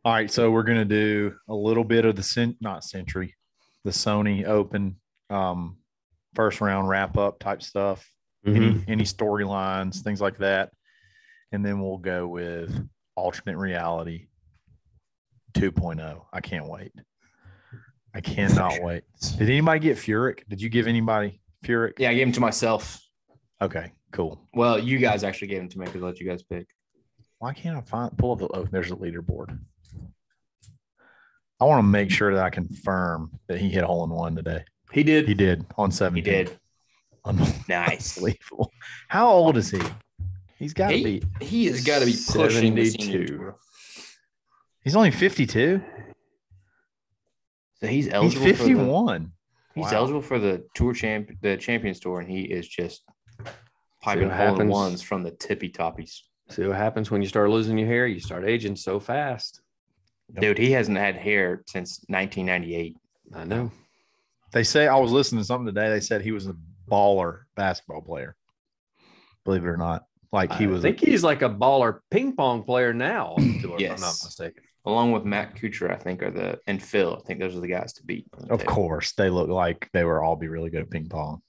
All right, so we're gonna do a little bit of the the Sony Open first round wrap up type stuff. Any storylines, things like that, and then we'll go with alternate reality 2.0. I can't wait. I cannot wait. Did anybody get Furyk? Did you give anybody Furyk? Yeah, I gave him to myself. Okay, cool. Well, you guys actually gave him to me because I let you guys pick. Why can't I pull up the? Oh, there's a leaderboard. I want to make sure that I confirm that he hit a hole in one today. He did. He did on 17. He did. Nice. Unbelievable. How old is he? He's got to be. He has got to be pushing 72. He's only 52. So he's eligible. He's 51. He's eligible for the the Champions Tour, and he is just piping hole in ones from the tippy toppies. See what happens when you start losing your hair? You start aging so fast. Dude, he hasn't had hair since 1998. I know. They say, I was listening to something today. They said he was a baller basketball player. Believe it or not. Like he was. I think he's like a baller ping pong player now. Yes. If I'm not mistaken. Along with Matt Kuchar, I think, and Phil. I think those are the guys to beat. Of course. They look like they were all be really good at ping pong.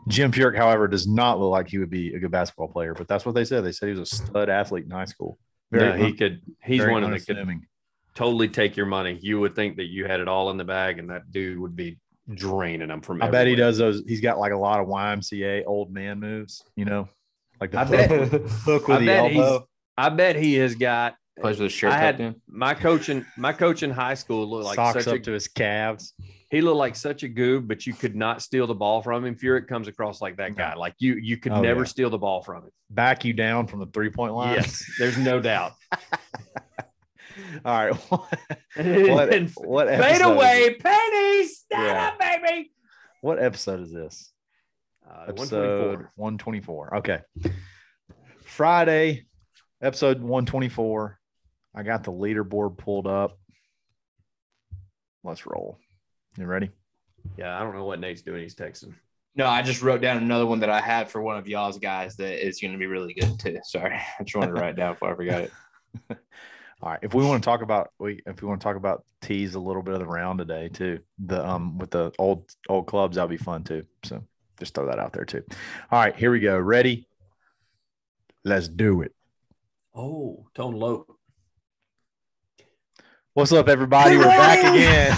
Jim Furyk, however, does not look like he would be a good basketball player, but that's what they said. They said he was a stud athlete in high school. He's one that could totally take your money. You would think that you had it all in the bag, and that dude would be draining them from everywhere. I bet he does those. He's got like a lot of YMCA old man moves, like the hook with the elbow. I bet he has got. Plays with his shirt. My coach in high school looked like socks up to his calves. He looked like such a goob, but you could not steal the ball from him. Furyk comes across like that guy. Like you could never steal the ball from him. Back you down from the 3-point line. Yes, there's no doubt. All right. What fade away, pennies. Stand up, baby. What episode is this? Episode 124. Okay. Friday, episode 124. I got the leaderboard pulled up. Let's roll. You ready? Yeah, I don't know what Nate's doing. He's texting. No, I just wrote down another one that I had for one of y'all's guys that is going to be really good too. Sorry, I just wanted to write down before I forgot it. All right. If we want to talk about tease a little bit of the round today too, with the old clubs, that'll be fun too. So just throw that out there too. All right, here we go. Ready? Let's do it. Oh, tone low. What's up, everybody? We're back again.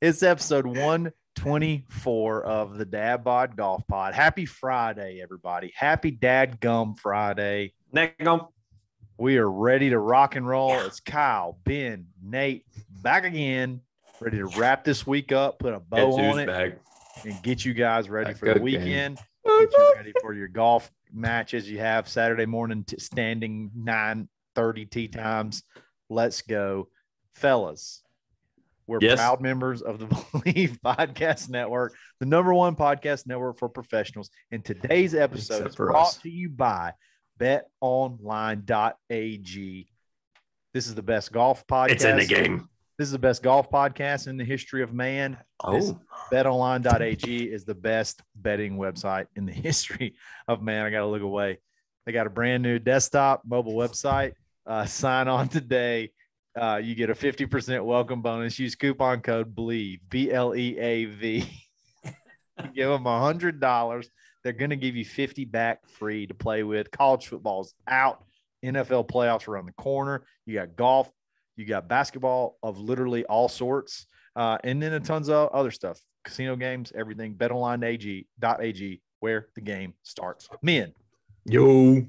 It's episode 124 of the Dadbod Golf Pod. Happy Friday, everybody. Happy Dadgum Friday. We are ready to rock and roll. It's Kyle, Ben, Nate, back again, ready to wrap this week up, put a bow on it, and get you guys ready for the weekend. Get you ready for your golf matches you have Saturday morning, standing 9:30 tee times. Let's go, fellas. We're proud members of the Believe Podcast Network, the #1 podcast network for professionals. And today's episode is brought to you by Betonline.ag. This is the best golf podcast. It's in the game. This is the best golf podcast in the history of man. BetOnline.ag is the best betting website in the history of man. I got to look away. They got a brand new desktop mobile website. Sign on today. You get a 50% welcome bonus. Use coupon code BLEAV, BLEAV. Give them $100. They're going to give you 50 back free to play with. College football's out. NFL playoffs around the corner. You got golf. You got basketball of literally all sorts. And then a tons of other stuff. Casino games, everything. BetOnline.ag, where the game starts. Men. Yo.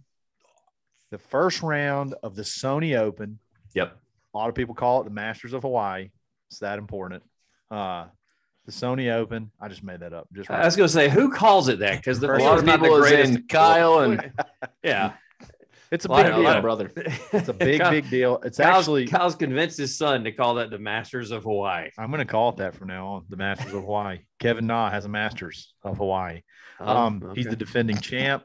The first round of the Sony Open. Yep. A lot of people call it the Masters of Hawaii. It's that important. The Sony Open. I just made that up. I was going to say, who calls it that? Because a lot of people is in Kyle and yeah. It's a big deal, brother. It's a big deal. It's Kyle's convinced his son to call that the Masters of Hawaii. I'm going to call it that from now on, the Masters of Hawaii. Kevin Na has a Masters of Hawaii. Okay. He's the defending champ.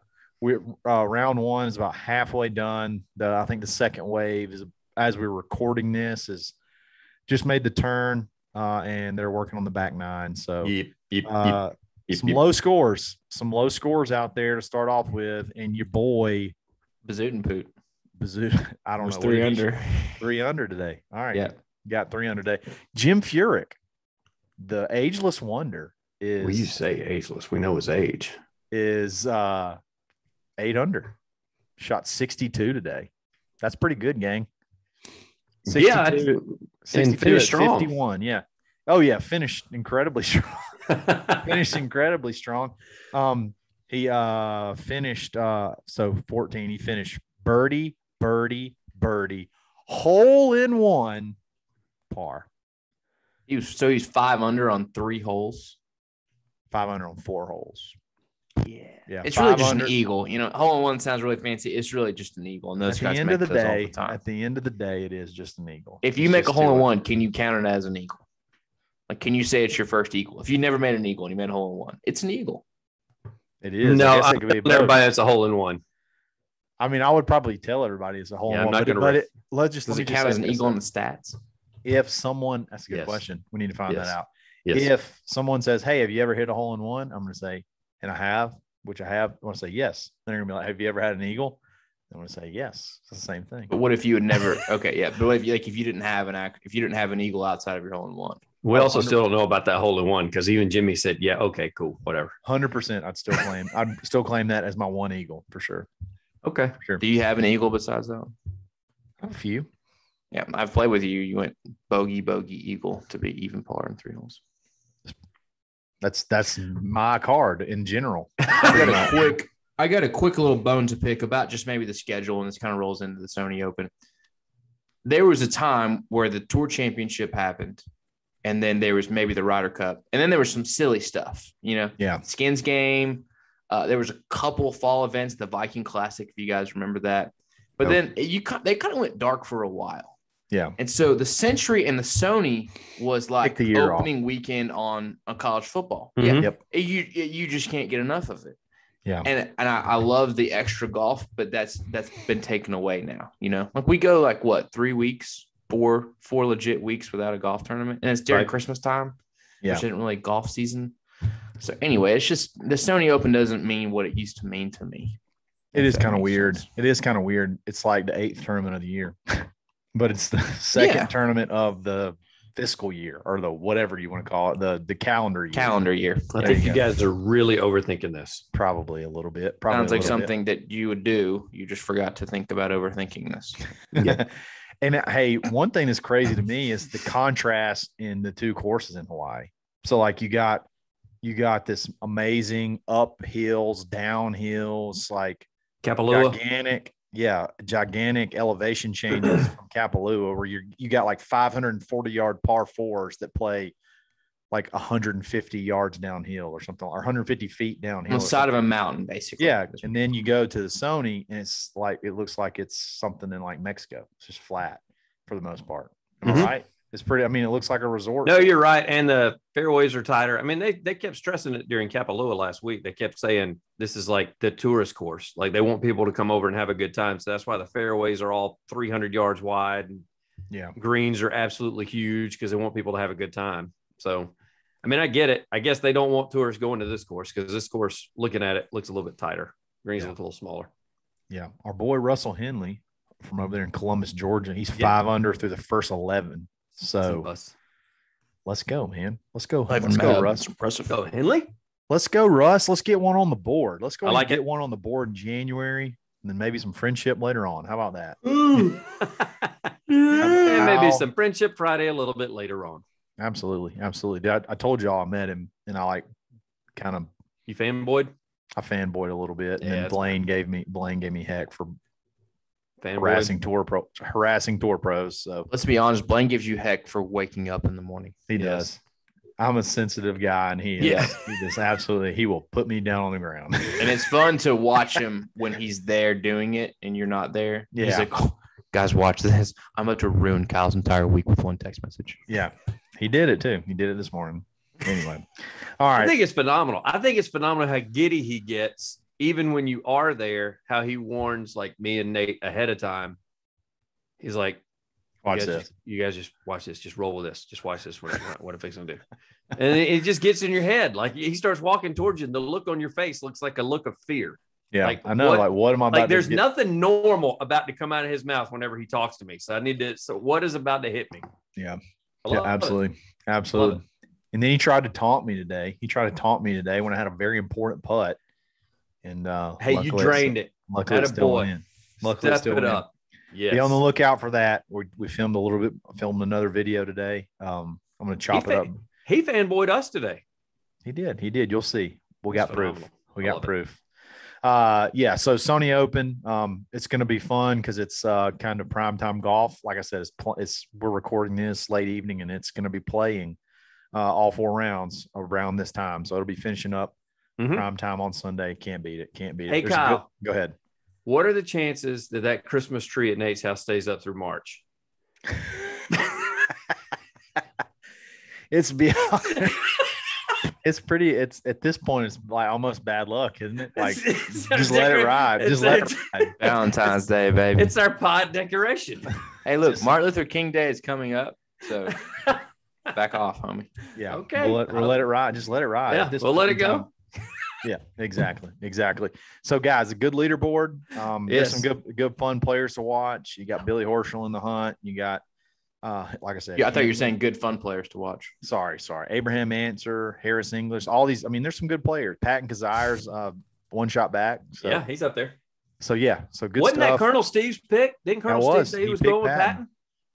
Round one is about halfway done. I think the second wave is, as we're recording this, is just made the turn, and they're working on the back nine. So some low scores out there to start off with, and your boy Bazootin Poot. I don't know. 3 under. 3 under today. All right. Yeah. Got 3 under today. Jim Furyk, the ageless wonder, is. Well, you say ageless. We know his age. Is 8 under. Shot 62 today. That's pretty good, gang. 62, 62 finished strong. 51. Yeah. Oh, yeah. Finished incredibly strong. He finished 14. He finished birdie, hole in one, par. He's 5 under on 3 holes. 5 under on 4 holes. Yeah. It's really just an eagle. Hole in one sounds really fancy. It's really just an eagle. And those guys make those all the time. At the end of the day, it is just an eagle. If you make a hole in one, can you count it as an eagle? Like, can you say it's your first eagle? If you never made an eagle and you made a hole in one, it's an eagle. It is. No, I tell everybody that's a hole in one. I mean, I would probably tell everybody it's a hole in one. I'm not going to. Does it count as an eagle in the stats? If someone, that's a good question. We need to find that out. Yes. If someone says, "Hey, have you ever hit a hole in one?" I'm going to say, and I have, which I have. I want to say yes. Then they're going to be like, "Have you ever had an eagle?" I'm going to say yes. It's the same thing. But what if you had never? Okay, yeah. But if you didn't have an eagle outside of your hole in one? We also still don't know about that hole in one because even Jimmy said, "Yeah, okay, cool, whatever." 100%. I'd still claim that as my one eagle for sure. Okay, for sure. Do you have an eagle besides that one? I have a few. Yeah, I've played with you. You went bogey, eagle to be even par in 3 holes. That's my card in general. I got a quick little bone to pick about just maybe the schedule, and this kind of rolls into the Sony Open. There was a time where the Tour Championship happened, and then there was maybe the Ryder Cup, and then there was some silly stuff, Yeah. Skins Game. There was a couple fall events, the Viking Classic, if you guys remember that. But then they kind of went dark for a while. Yeah. And so the Century and the Sony was like the year opening weekend on college football. Mm-hmm. Yep. You just can't get enough of it. Yeah. And I love the extra golf, but that's been taken away now. Like we go 3 weeks, four legit weeks without a golf tournament, and it's during Christmas time, which isn't really golf season. So anyway, it's just the Sony Open doesn't mean what it used to mean to me. It is kind of weird. It is kind of weird. It's like the 8th tournament of the year, but it's the second tournament of the fiscal year or the whatever you want to call it, the calendar year. I think you guys are really overthinking this. Probably a little bit. Sounds like something that you would do. You just forgot to think about overthinking this. Yeah. And hey, one thing that's crazy to me is the contrast in the 2 courses in Hawaii. So like you got this amazing uphills, downhills, like Kapalua. gigantic elevation changes from Kapalua, where you got like 540-yard par 4s that play like 150 yards downhill or something, or 150 feet downhill. On the side of a mountain, basically. Yeah. And then you go to the Sony and it looks like it's something in like Mexico. It's just flat for the most part. Am I right? It's pretty, it looks like a resort. No, you're right. And the fairways are tighter. They kept stressing it during Kapalua last week. They kept saying this is like the tourist course. Like they want people to come over and have a good time. So that's why the fairways are all 300 yards wide. And greens are absolutely huge because they want people to have a good time. So, I get it. I guess they don't want tourists going to this course because this course, looking at it, looks a little bit tighter. Greens look a little smaller. Yeah. Our boy Russell Henley from over there in Columbus, Georgia, he's 5 under through the first 11. So let's go, man. Let's go. Let's go, Russ. Oh, Henley? Let's go, Russ. Let's get one on the board. Let's go get one on the board in January, and then maybe some friendship later on. How about that? And maybe some friendship Friday a little bit later on. Absolutely. I told y'all I met him, and I You fanboyed? I fanboyed a little bit, and then Blaine gave me heck for harassing tour pros. So let's be honest, Blaine gives you heck for waking up in the morning. He does. I'm a sensitive guy, and he just absolutely, he will put me down on the ground. And it's fun to watch him when he's there doing it and you're not there. Yeah. He's like, oh, guys, watch this. I'm about to ruin Kyle's entire week with one text message. Yeah. He did it too. He did it this morning. Anyway. All right. I think it's phenomenal. How giddy he gets. Even when you are there, how he warns like me and Nate ahead of time. He's like, you guys just watch this. Just roll with this. Just watch this. What I'm fixing to do. And it just gets in your head. Like he starts walking towards you and the look on your face looks like a look of fear. Yeah, like, I know. What am I about like, there's nothing normal about to come out of his mouth whenever he talks to me. So I need to. So what is about to hit me? Yeah. Yeah, absolutely. Absolutely. And then he tried to taunt me today. When I had a very important putt. And hey, you drained it. Luckily, it's still in. Luckily, it's still in. Up. Yes. Be on the lookout for that. We filmed a little bit. Filmed another video today. I'm going to chop it up. He fanboyed us today. He did. You'll see. We got proof. We got proof. Yeah. So Sony Open. It's going to be fun because it's kind of primetime golf. Like I said, we're recording this late evening, and it's going to be playing all 4 rounds around this time. So it'll be finishing up prime time on Sunday. Can't beat it. Hey, Kyle, go ahead. What are the chances that Christmas tree at Nate's house stays up through March? It's beyond. It's at this point, it's like almost bad luck, isn't it? Like, just let it ride. Valentine's Day, baby. It's our pod decoration. Hey, look, Martin Luther King Day is coming up, so back off, homie. Yeah. Okay. We'll let it ride. Just let it ride. Yeah. We'll let it go. Yeah, exactly. So, guys, a good leaderboard. There's some good fun players to watch. You got Billy Horschel in the hunt. You got, like I said, I thought you were saying good fun players to watch. Sorry, Abraham Answer, Harris English, all these. I mean, there's some good players. Patton Kazire's one shot back. So. Yeah, he's up there. So good. Wasn't stuff. that Colonel Steve's pick? Didn't Colonel Steve say he was going with Patton?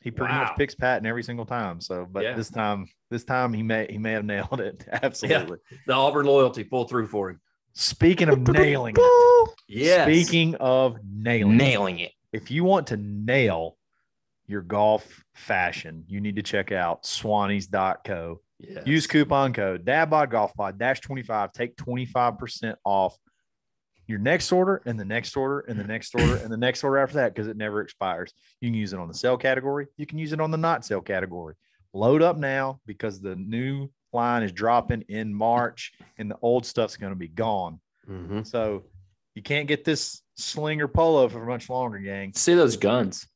He pretty much picks Patton every single time. So, but this time he may have nailed it. Absolutely. Yeah. The Auburn loyalty pulled through for him. Speaking of nailing it. Yes. Speaking of nailing it. If you want to nail your golf fashion, you need to check out Swannies.co. Yes. Use coupon code DadBodGolfPod -25. Take 25% off your next order and the next order and the next order and the next order after that, because it never expires. You can use it on the sale category. You can use it on the not sale category. Load up now because the new line is dropping in March and the old stuff's going to be gone. Mm-hmm. So you can't get this slinger polo for much longer, gang. See those guns.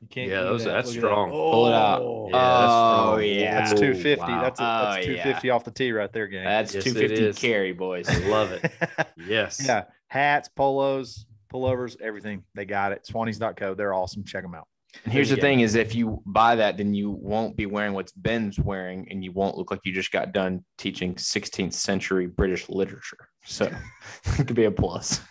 You can't. Yeah, that's strong. Pull it out. That's 250. Wow. That's 250 off the tee right there, gang. That's 250 carry, boys. I love it. Yes. Yeah. Hats, polos, pullovers, everything. They got it. Swannies.co. They're awesome. Check them out. And here's the thing is, if you buy that, then you won't be wearing what Ben's wearing, and you won't look like you just got done teaching 16th century British literature. So it could be a plus.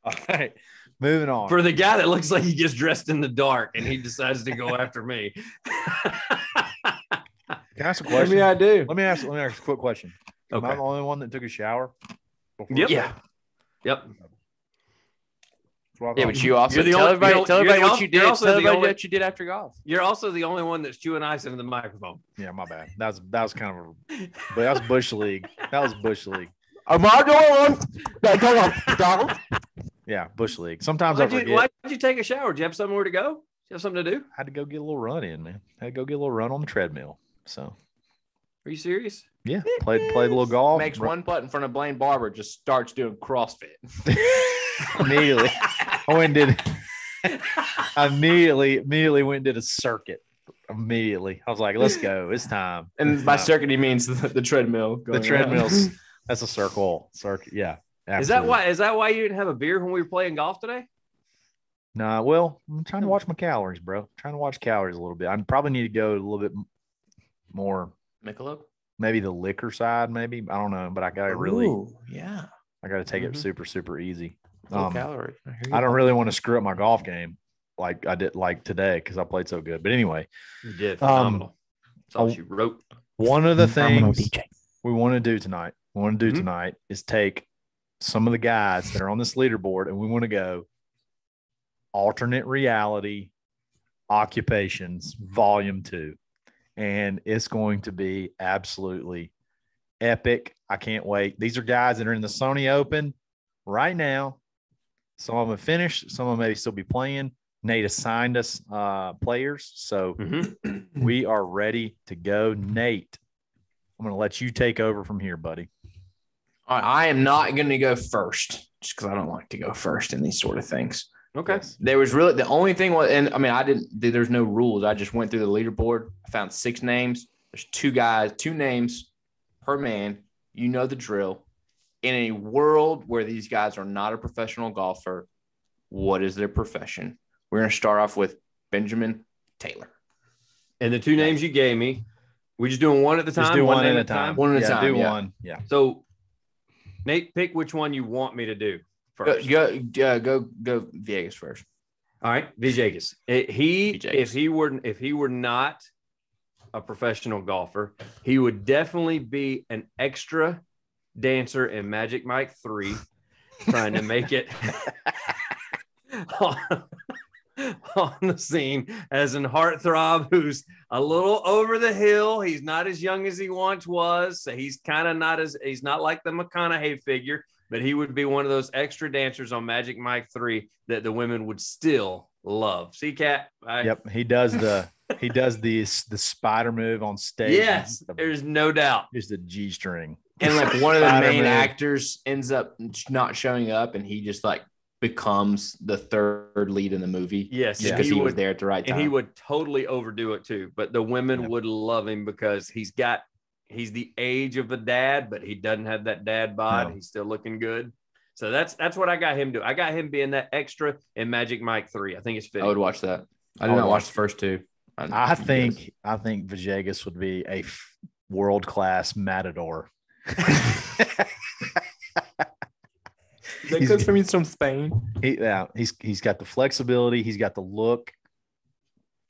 All right. Moving on. For the guy that looks like he gets dressed in the dark and he decides to go after me. Can I ask a question? Maybe I do. Let me ask a quick question. Okay. Am I the only one that took a shower? Yep. Yeah. Yep. Yeah, but you also tell everybody what you did. Tell everybody what you did after golf. You're also the only one that's chewing ice into the microphone. Yeah, my bad. That was kind of but that was Bush League. Am I going on? Yeah, Bush League. Sometimes why'd you take a shower? Did you have somewhere to go? Did you have something to do? I had to go get a little run in, man. I had to go get a little run on the treadmill. So, are you serious? Yeah, played a little golf. Makes one putt in front of Blaine Barber, just starts doing CrossFit. Immediately, I immediately went and did a circuit. Immediately, I was like, "Let's go! It's time." And by circuit, he means the treadmill. The treadmill's that's a circle. Circuit, yeah. Absolutely. Is that why you didn't have a beer when we were playing golf today? Nah, well, I'm trying to watch my calories, bro. I'm trying to watch calories a little bit. I probably need to go a little bit more Michelob, maybe the liquor side, maybe. I don't know, but I got to I got to take it super, super easy. Low calorie. I don't really want to screw up my golf game like I did like today because I played so good. But anyway, you did phenomenal. That's all she wrote. One of the things we want to do tonight, is take some of the guys that are on this leaderboard and we want to go alternate reality occupations volume 2. And it's going to be absolutely epic. I can't wait. These are guys that are in the Sony Open right now. Some of them have finished. Some of them may still be playing. Nate assigned us players. So we are ready to go. Nate, I'm going to let you take over from here, buddy. All right, I am not going to go first just because I don't like to go first in these sort of things. Okay. There was really the only thing was, and I mean, there's no rules. I just went through the leaderboard. I found 6 names. There's 2 names per man. You know the drill. in a world where these guys are not a professional golfer, what is their profession? We're going to start off with Benjamin Taylor. And the two names you gave me, we just doing one at the time? Just do one at a time. One at a time. Do one. Yeah. So, Nate, pick which one you want me to do first. Go Villegas first. All right, Villegas. If he were not a professional golfer, he would definitely be an extra dancer in Magic Mike 3, trying to make it on the scene as an heartthrob who's a little over the hill. He's not as young as he once was. So he's kind of he's not like the McConaughey figure, but he would be one of those extra dancers on Magic Mike 3 that the women would still love. See, Cat? Yep. He does the spider move on stage. Yes, there's no doubt. Just a G string. And like one of the main actors ends up not showing up, and he just like becomes the third lead in the movie. Yes, because he was there at the right time. And he would totally overdo it too. But the women would love him because he's the age of a dad, but he doesn't have that dad bod. No. He's still looking good. So that's what I got him doing. I got him being that extra in Magic Mike 3. I think it's fitting. I would watch that. I did not watch the first two. I think Villegas would be a world-class matador. That comes from Spain. He's got the flexibility. He's got the look.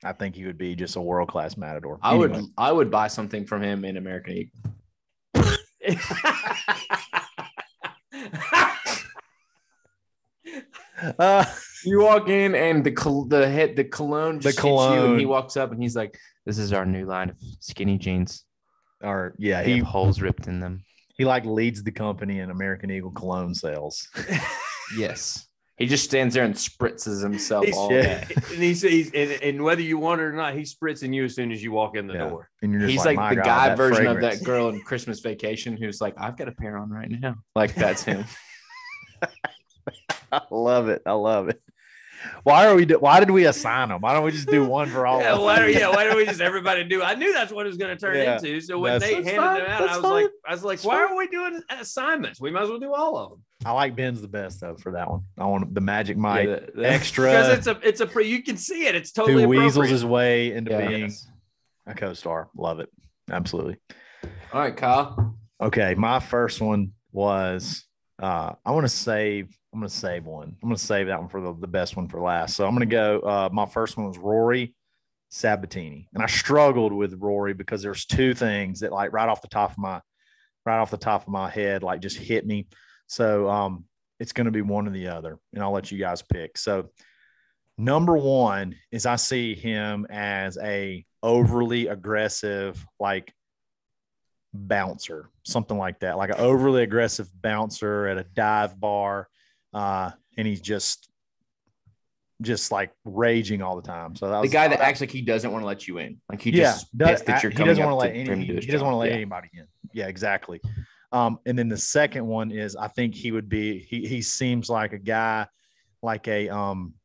I think he would be just a world-class matador. I would buy something from him in American Eagle. You walk in and the cologne just hits you, and he walks up and he's like, "This is our new line of skinny jeans." He have holes ripped in them. He like leads the company in American Eagle cologne sales. Yes. He just stands there and spritzes himself all day. And whether you want it or not, he's spritzing you as soon as you walk in the door. And you're just he's like the guy version fragrance. Of that girl in Christmas Vacation who's like, I've got a pair on right now. Like that's him. I love it. Why did we assign them? Why don't we just do one for all? Why don't we just everybody do? I knew that's what it was going to turn into. So when they handed them out, I was like, why are we doing assignments? We might as well do all of them. I like Ben's the best though for that one. I want the Magic Mike extra because you can see it. It's totally who weasels his way into being a co-star. Love it. Absolutely. All right, Kyle. Okay, my first one was I'm gonna save one. I'm going to save that one for the best one for last. So I'm going to go. My first one was Rory Sabbatini, and I struggled with Rory because there's two things that like right off the top of my head like just hit me. So it's going to be one or the other, and I'll let you guys pick. So number one is I see him as a overly aggressive like bouncer, something like that, like an overly aggressive bouncer at a dive bar. And he's just like raging all the time. So that was the guy that acts like he doesn't want to let you in. Like he just that you're coming. He doesn't want to let anybody in. Yeah, exactly. And then the second one is I think he would be. He seems like a guy, like a I'm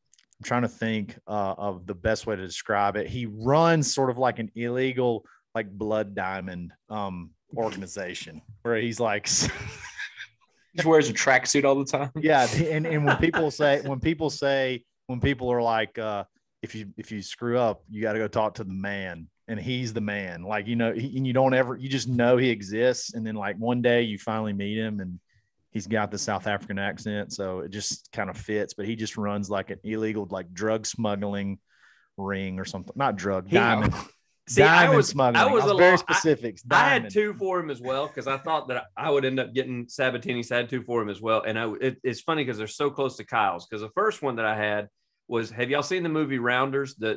trying to think of the best way to describe it. He runs sort of like an illegal like blood diamond organization where he's like. He wears a tracksuit all the time. Yeah, and when people are like, if you screw up, you got to go talk to the man, and he's the man. Like and you just know he exists, and then like one day you finally meet him, and he's got the South African accent, so it just kind of fits. But he just runs like an illegal like drug smuggling ring or something. Not drug, diamond. See, I was very specific. I had two for him as well because I thought that I would end up getting Sabatini. So I had two for him as well. And it's funny because they're so close to Kyle's. Because the first one that I had was, have y'all seen the movie Rounders? Yes.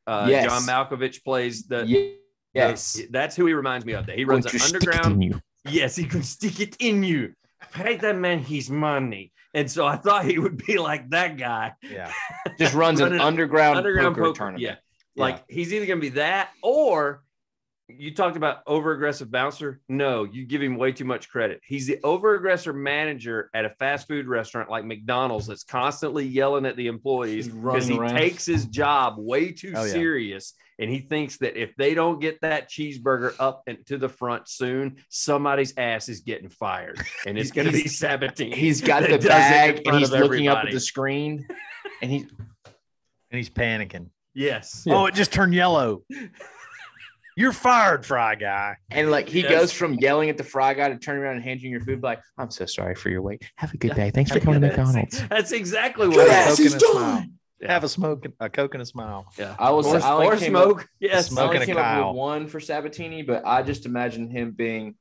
John Malkovich plays the. Yes, that's who he reminds me of. That he runs an underground. Yes, he can stick it in you. Pay that man his money. And so I thought he would be like that guy. Yeah, just runs an underground poker tournament. Yeah. Like he's either going to be that or you talked about over-aggressive bouncer. No, you give him way too much credit. He's the over-aggressive manager at a fast food restaurant like McDonald's that's constantly yelling at the employees because he takes his job way too serious. And he thinks that if they don't get that cheeseburger up and to the front soon, somebody's ass is getting fired. And it's going to be Sabbatini. He's got the bag and he's looking up at the screen and he's panicking. Yes. Oh, it just turned yellow. You're fired, fry guy. And like he goes from yelling at the fry guy to turning around and handing you your food like, I'm so sorry for your wait. Have a good day. Thanks for coming to McDonald's. That's exactly what he's doing. Yeah. Have a smoke, a Coke, and a smile. Yeah, or smoke. Yes, smoking I came up with one for Sabbatini, but I just imagine him being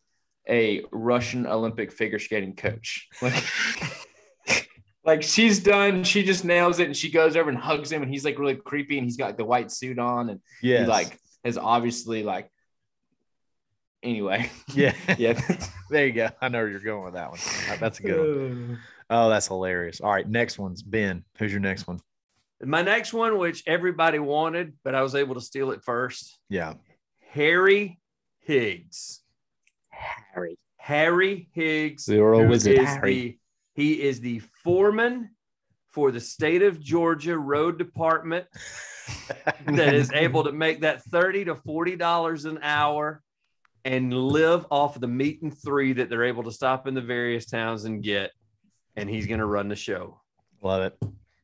a Russian Olympic figure skating coach. Like she's done, she just nails it, and she goes over and hugs him, and he's like really creepy, and he's got like, the white suit on, and he like is obviously like. Anyway, yeah. There you go. I know where you're going with that one. That's a good one. Oh, that's hilarious. All right, next one's Ben. Who's your next one? My next one, which everybody wanted, but I was able to steal it first. Yeah. Harry Higgs. Harry Higgs. He is the foreman for the state of Georgia road department that is able to make that $30 to $40 an hour and live off of the meat and three that they're able to stop in the various towns and get. And he's going to run the show. Love it.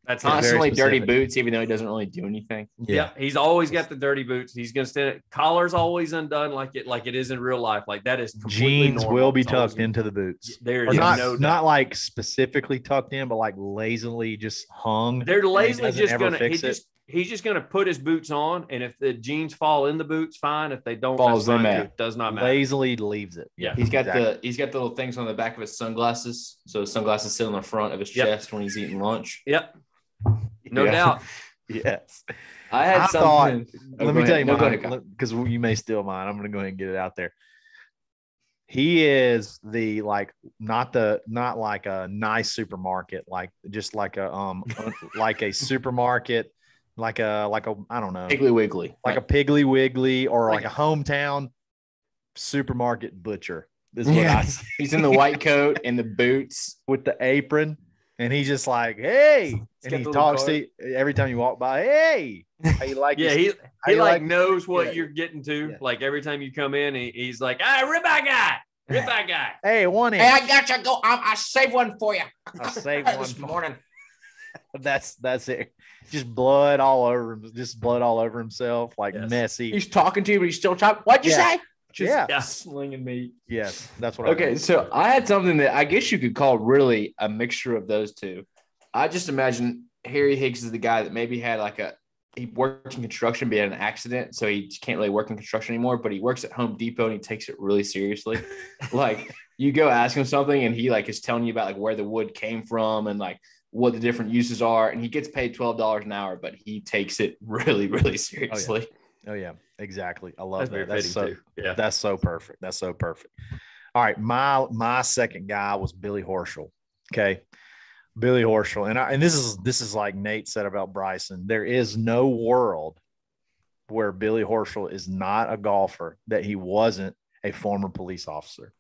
That's constantly dirty boots, even though he doesn't really do anything. Yeah, he's always got the dirty boots. He's going to stand. Collar's always undone, like it is in real life. Like that is jeans normal. Will be tucked into the boots. There is not like specifically tucked in, but like lazily just hung. They're lazily just going to. He's just going to put his boots on, and if the jeans fall in the boots, fine. If they don't, falls in it does not matter. Lazily leaves it. Yeah, he's got the little things on the back of his sunglasses, so his sunglasses sit on the front of his chest when he's eating lunch. Yep. No doubt. Yes. I something. Let me tell you mine, because you may steal mine. I'm going to go ahead and get it out there. He is the not like a nice supermarket, like just like a like a supermarket, like a I don't know, Piggly Wiggly, like a Piggly Wiggly, or like a hometown supermarket butcher. This is what I see. He's in the white coat and the boots with the apron. And he's just like, hey, and he talks to you every time you walk by. Hey, how you like? He knows what you're getting to. Yeah. Like every time you come in, he's like, ribeye guy. Hey, one inch. Hey, I got you. Go. I saved one for you. I saved one this morning. That's it. Just blood all over him. Just blood all over himself, like messy. He's talking to you, but he's still talking. What'd you say? Just slinging meat. Yes, that's what. Okay, so I had something that I guess you could call really a mixture of those two. I just imagine Harry Higgs is the guy that maybe had he worked in construction, but he had an accident, so he can't really work in construction anymore. But he works at Home Depot and he takes it really seriously. Like you go ask him something, and he is telling you about where the wood came from and what the different uses are, and he gets paid $12 an hour, but he takes it really, really seriously. Oh yeah, exactly. I love that. That's so perfect. That's so perfect. All right, my second guy was Billy Horschel. Okay, Billy Horschel, and this is like Nate said about Bryson. There is no world where Billy Horschel is not a golfer that he wasn't a former police officer.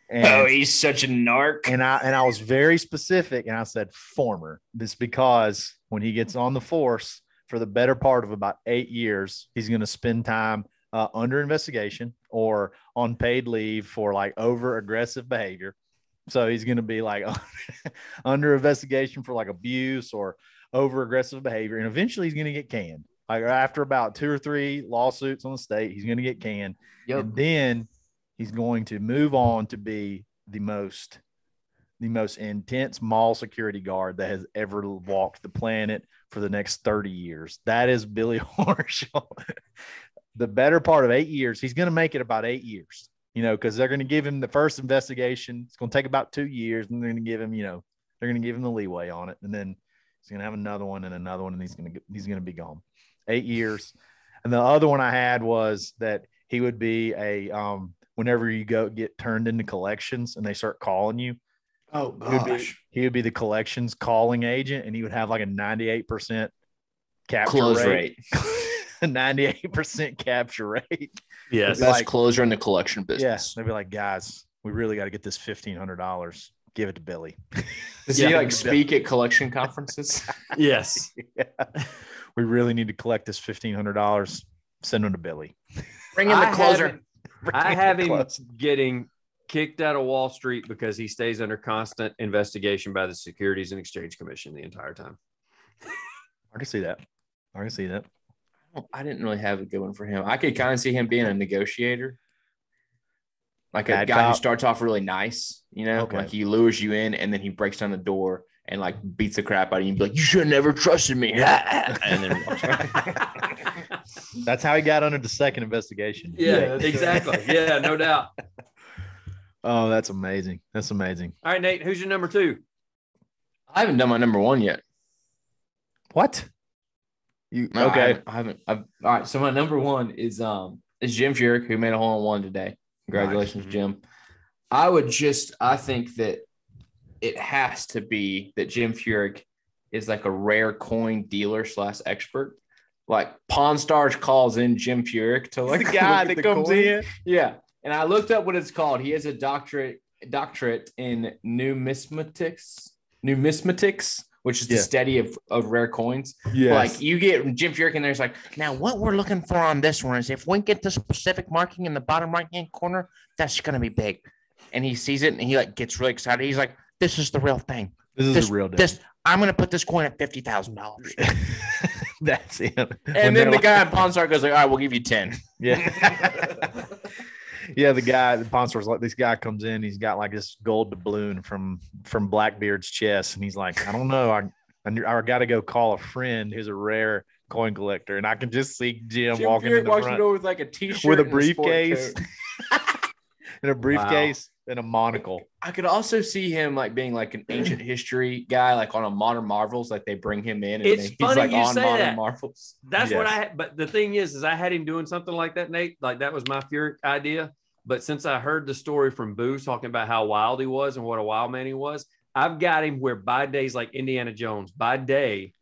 And, he's such a narc. And I was very specific, and I said former. This because when he gets on the force. For the better part of about 8 years, he's going to spend time under investigation or on paid leave for over aggressive behavior. So he's going to be under investigation for abuse or over aggressive behavior. And eventually he's going to get canned. After about 2 or 3 lawsuits on the state, he's going to get canned. Yep. And then he's going to move on to be the most intense mall security guard that has ever walked the planet for the next 30 years. That is Billy Horschel. The better part of 8 years, he's going to make it about 8 years, because they're going to give him the first investigation. It's going to take about 2 years, and they're going to give him, they're going to give him the leeway on it. And then he's going to have another one, and he's going to be gone. 8 years. And the other one I had was that he would be whenever you get turned into collections and they start calling you, oh gosh, he would be the collections calling agent, and he would have a 98% capture close rate. 98% capture rate. Yes. Best closer in the collection business. Yeah. They'd be like, guys, we really got to get this $1,500. Give it to Billy. Does he like speak at collection conferences? Yes. Yeah. We really need to collect this $1,500. Send him to Billy. Bring in the closer. I have him getting kicked out of Wall Street because he stays under constant investigation by the Securities and Exchange Commission the entire time. I can see that. I didn't really have a good one for him. I could kind of see him being a negotiator. Like a Bad guy who cop. starts off really nice, Okay. like he lures you in and then he breaks down the door and like beats the crap out of you and be like, you should have never trusted me. And then walks away. That's how he got under the second investigation. Yeah, exactly. Yeah, no doubt. Oh, that's amazing. That's amazing. All right, Nate, who's your number 2? I haven't done my number 1 yet. What? No, okay. I haven't. All right. So my number 1 is Jim Furyk, who made a hole-in-one today. Congratulations, Nice. Jim. I think that it has to be that Jim Furyk is like a rare coin dealer / expert. Like Pawn Stars calls in Jim Furyk to like the guy look at that the comes coin. in. Yeah. And I looked up what it's called. He has a doctorate in numismatics, which is the study of rare coins. Yes. Like you get Jim Furyk in there. It's like, now what we're looking for on this one is if we get the specific marking in the bottom right-hand corner, that's going to be big. And he sees it and he like gets really excited. He's like, this is the real thing. This is the real deal. I'm going to put this coin at $50,000. That's him. And then the guy at Pawn Stars goes like, all right, we'll give you 10. Yeah. Yeah, the Pawn Stars, like this guy comes in, he's got like this gold doubloon from Blackbeard's chest, and he's like, I don't know, I got to go call a friend who's a rare coin collector, and I can just see Jim walking in the walks front door with like a t-shirt with a and briefcase, sport coat. and a briefcase and a monocle. I could also see him like being like an ancient history guy, like on a Modern Marvels, like they bring him in and It's he's funny like you on say Modern that. Marvels. That's Yes. what I had. But the thing is I had him doing something like that, Nate. Like that was my Furyk idea. But since I heard the story from Booze talking about how wild he was and what a wild man he was, I've got him where by days like Indiana Jones, by day,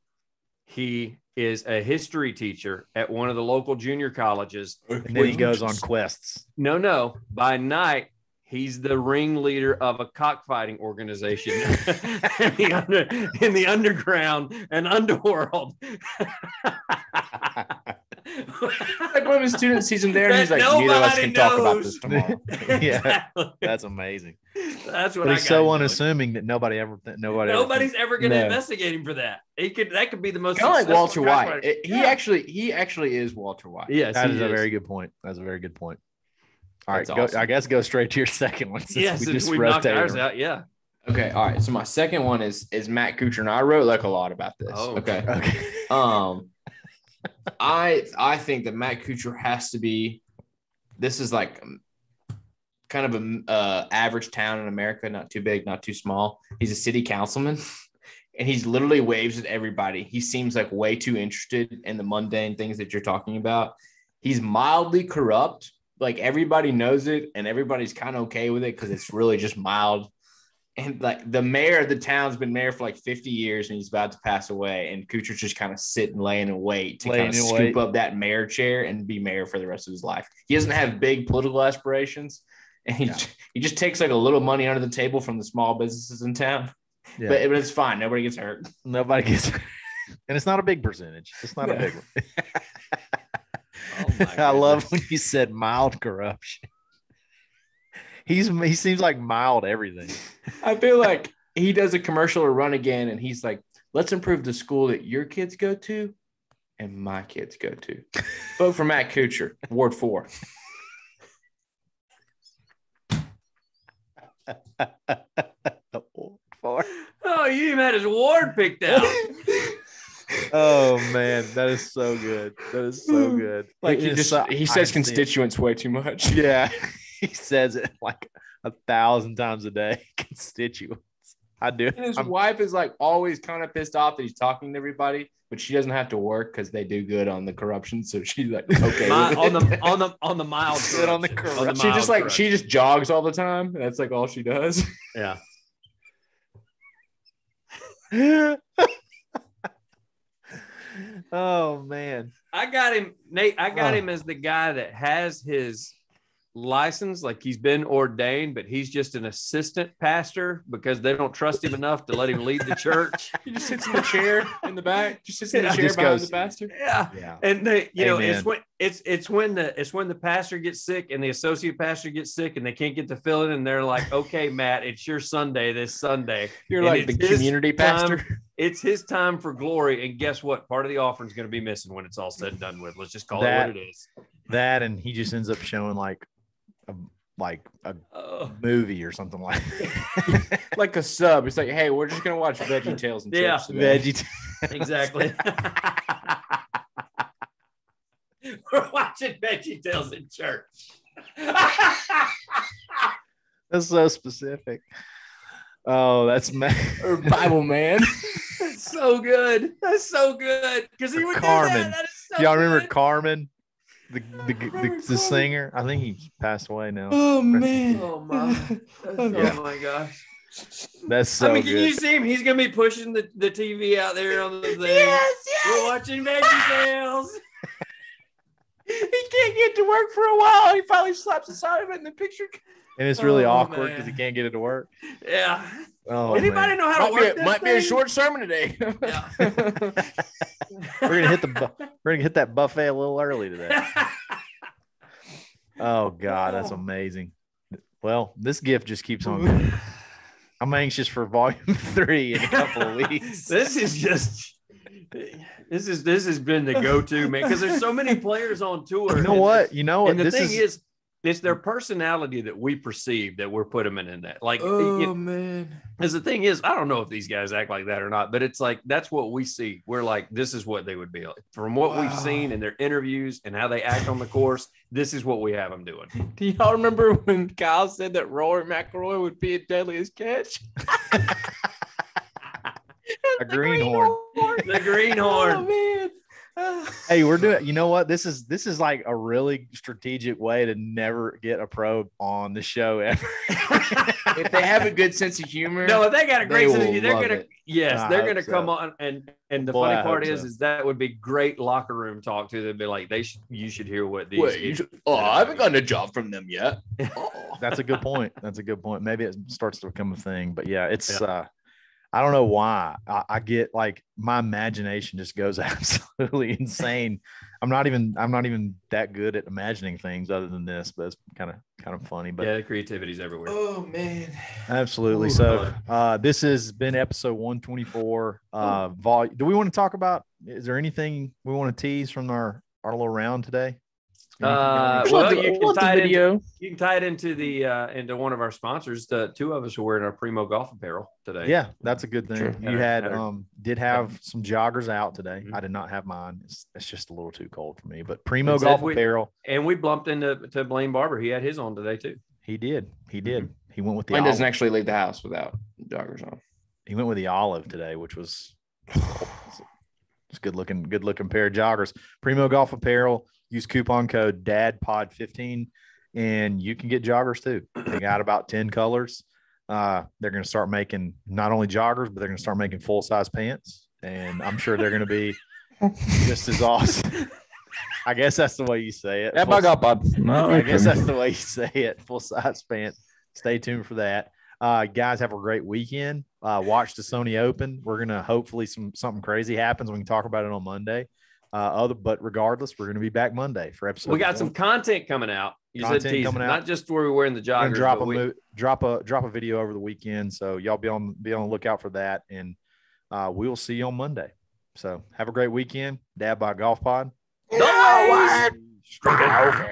he is a history teacher at one of the local junior colleges. And then he goes on quests. No. By night, he's the ringleader of a cockfighting organization in the underground and underworld. Like one of his students sees him there and he's like, neither of us can talk about this tomorrow. Yeah, that's amazing. That's what But I he's got so doing. unassuming that Nobody's ever going to No. investigate him for that. That could be the most Kind of like successful Walter cockfighter. White. He actually is Walter White. Yes, That he is a is. very good point. That's a very good point. All right, That's awesome. I guess go straight to your second one. Yes, since we knocked ours out. Yeah. Okay. All right. So my second one is Matt Kuchar, and I wrote like a lot about this. Oh, okay. Okay. I think that Matt Kuchar has to be. This is like kind of a average town in America, not too big, not too small. He's a city councilman, and he's literally waves at everybody. He seems like way too interested in the mundane things that you're talking about. He's mildly corrupt. Like everybody knows it, and everybody's kind of okay with it because it's really just mild. And like the mayor of the town's been mayor for like 50 years and he's about to pass away. And Kuchar's just kind of sitting, laying in wait to kind of scoop up that mayor chair and be mayor for the rest of his life. He doesn't have big political aspirations. And he just takes like a little money under the table from the small businesses in town. Yeah. But it's fine. Nobody gets hurt. Nobody gets hurt. And it's not a big percentage. It's not a big one. I love when you said mild corruption. He seems like mild everything. I feel like he does a commercial or run again, and he's like, let's improve the school that your kids go to and my kids go to. Vote for Matt Kuchar, Ward 4. Oh, you even had his ward picked out. Oh man, that is so good. That is so good. Like he says constituents way too much. Yeah, he says it like 1,000 times a day. Constituents. I do. And his wife is like always kind of pissed off that he's talking to everybody, but she doesn't have to work because they do good on the corruption. So she's like, okay, on the mild, good on the corruption. She just jogs all the time. That's like all she does. Yeah. Oh man. I got him, Nate. I got him as the guy that has his license, like he's been ordained, but he's just an assistant pastor because they don't trust him enough to let him lead the church. He just sits in the chair in the back, just sits in the chair behind the pastor. Yeah. And it's when the pastor gets sick and the associate pastor gets sick and they can't get to fill it, and they're like, okay, Matt, it's your Sunday this Sunday. You're like the community pastor. It's his time for glory, and guess what? Part of the offering is going to be missing when it's all said and done with. Let's just call it what it is. That, and he just ends up showing like a movie or something like that. Like a sub. It's like, hey, we're just gonna watch Veggie Tales and chips today. Exactly. We're watching Veggie Tales in church. That's so specific. Oh, that's or Bible man. That's so good. That's so good. Because he would Carmen. do that. That is so y'all good. remember Carmen? The singer. I think he's passed away now. Oh man. Oh my. Oh my gosh. That's so I mean, can good. you see him? He's gonna be pushing the TV out there on the thing. Yes. We're watching Veggie Tales. He can't get to work for a while. He finally slaps the side of it in the picture. And it's really awkward because he can't get it to work. Yeah. Oh, anybody know how to work that might be a short sermon today. Yeah. We're gonna hit that buffet a little early today. Oh God, that's amazing. Well, this gift just keeps on going. I'm anxious for volume 3 in a couple of weeks. This has been the go-to, man, because there's so many players on tour. You know what? And the thing is, it's their personality that we perceive that we're putting them in that. Like, man. Because the thing is, I don't know if these guys act like that or not, but it's like that's what we see. We're like, this is what they would be like. From what we've seen in their interviews and how they act on the course. This is what we have them doing. Do y'all remember when Kyle said that Rory McIlroy would be a deadliest catch? A greenhorn. The greenhorn. Oh man. Hey, we're doing. You know what? This is like a really strategic way to never get a pro on the show ever. If they have a good sense of humor, no, if they got a great sense of humor, they're gonna. It. Yes, they're gonna come on, and the Boy, funny part so. is that would be great locker room talk too. They'd be like, you should hear what these. I haven't gotten a job from them yet. That's a good point. Maybe it starts to become a thing, but yeah, it's. I don't know why I get like my imagination just goes absolutely insane. I'm not even that good at imagining things other than this, but it's kind of funny. But yeah, the creativity's everywhere. Oh man, absolutely. So this has been episode 124. Do we want to talk about? Is there anything we want to tease from our little round today? Well, you can tie it into the into one of our sponsors. The two of us are wearing our Primo golf apparel today. Yeah, that's a good thing. Sure. You did have some joggers out today. Mm-hmm. I did not have mine. It's just a little too cold for me. But Primo golf apparel. And we bumped into Blaine Barber. He had his on today too. He did. Mm-hmm. He went with the. Blaine doesn't actually leave the house without joggers on. He went with the olive today, which was it's good looking pair of joggers. Primo golf apparel. Use coupon code DADPOD15 and you can get joggers too. They got about 10 colors. They're going to start making not only joggers, but they're going to start making full-size pants. And I'm sure they're going to be just as awesome. I guess that's the way you say it. I guess that's the way you say it. Full-size pants. Stay tuned for that. Guys, have a great weekend. Watch the Sony Open. We're going to hopefully something crazy happens. We can talk about it on Monday. But regardless, we're going to be back Monday for episode. We got some content coming out. You said tease, not just where we're wearing the joggers. Drop a video over the weekend, so y'all be on the lookout for that, and we will see you on Monday. So have a great weekend. Dad by Golf Pod. No way.